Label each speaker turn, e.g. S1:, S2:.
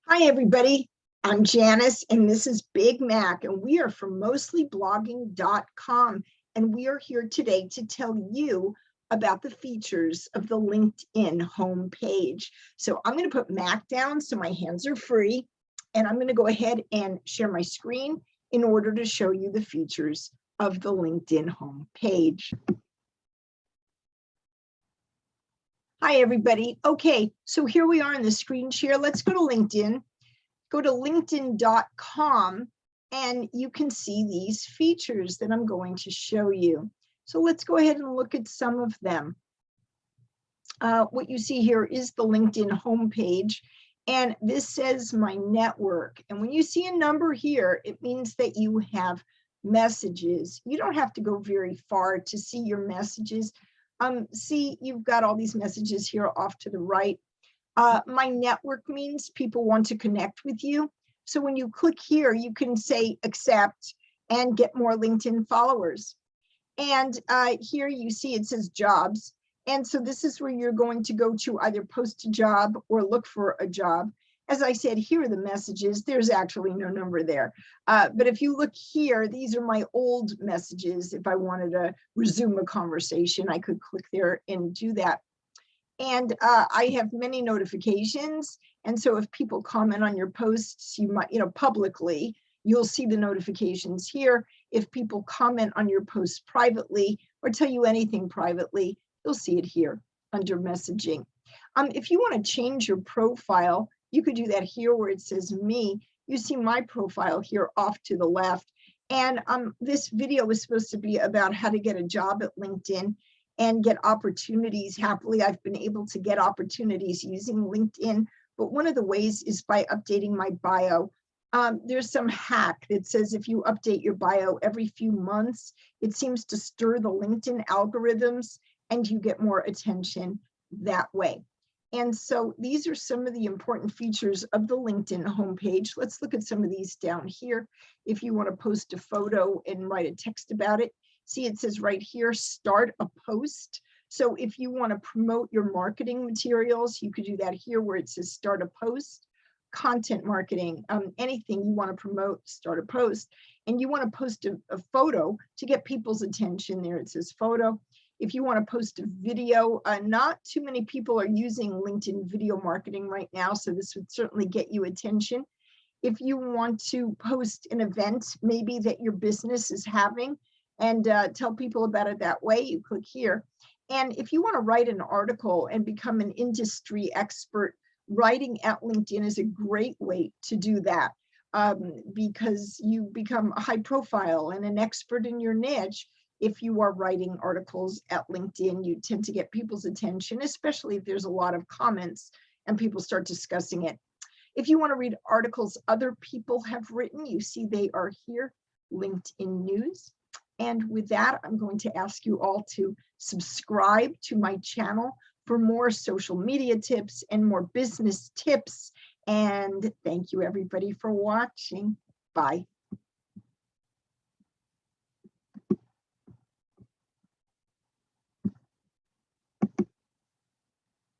S1: Hi, everybody. I'm Janice, and this is Big Mac, and we are from mostlyblogging.com. And we are here today to tell you about the features of the LinkedIn homepage. So I'm going to put Mac down so my hands are free, and I'm going to go ahead and share my screen in order to show you the features of the LinkedIn homepage. Hi, everybody. Okay, so here we are in the screen share. Let's go to LinkedIn. Go to linkedin.com and you can see these features that I'm going to show you. So let's go ahead and look at some of them. What you see here is the LinkedIn homepage, and this says my network. And when you see a number here, it means that you have messages. You don't have to go very far to see your messages. See, you've got all these messages here off to the right. My network means people want to connect with you. So when you click here, you can say accept and get more LinkedIn followers. And here you see it says jobs. And so this is where you're going to go to either post a job or look for a job. As I said, here are the messages. There's actually no number there. But if you look here, these are my old messages. If I wanted to resume a conversation, I could click there and do that. And I have many notifications. And so if people comment on your posts, you might, publicly, you'll see the notifications here. If people comment on your posts privately or tell you anything privately, you'll see it here under messaging. If you want to change your profile, you could do that here where it says me. You see my profile here off to the left. And this video is supposed to be about how to get a job at LinkedIn and get opportunities. Happily, I've been able to get opportunities using LinkedIn, but one of the ways is by updating my bio. There's some hack that says if you update your bio every few months, it seems to stir the LinkedIn algorithms and you get more attention that way. And so these are some of the important features of the LinkedIn homepage. Let's look at some of these down here. If you want to post a photo and write a text about it, see, it says right here, start a post. So if you want to promote your marketing materials, you could do that here where it says start a post. Content marketing, anything you want to promote, start a post. And you want to post a photo to get people's attention. There it says photo. If you want to post a video, not too many people are using LinkedIn video marketing right now, so this would certainly get you attention. If you want to post an event, maybe that your business is having, and tell people about it that way, you click here. And if you want to write an article and become an industry expert, writing at LinkedIn is a great way to do that, because you become a high profile and an expert in your niche. If you are writing articles at LinkedIn, you tend to get people's attention, especially if there's a lot of comments and people start discussing it. If you want to read articles other people have written, you see they are here, LinkedIn News. And with that, I'm going to ask you all to subscribe to my channel for more social media tips and more business tips. And thank you, everybody, for watching. Bye.